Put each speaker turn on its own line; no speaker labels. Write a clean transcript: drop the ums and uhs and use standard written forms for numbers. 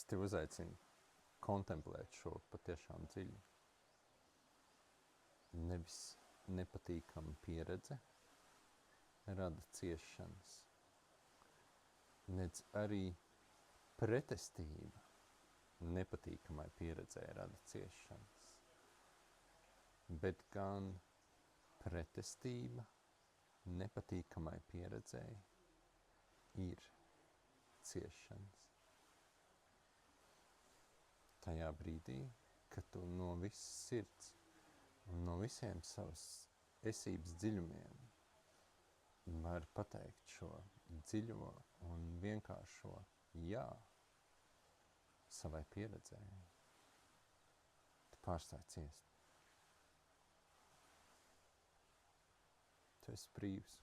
Es tev uzaicinu kontemplēt šo patiešām dziļu. Nevis nepatīkama pieredze rada ciešanas, nedz arī pretestība nepatīkamai pieredzē rada ciešanas, bet gan pretestība nepatīkamai pieredzei ir ciešanas. Tajā brīdī, kad tu no visas sirds un no visiem savas esības dziļumiem vari pateikt šo dziļo un vienkāršo jā savai pieredzē, tu pārstāj ciest. Tu esi brīvs.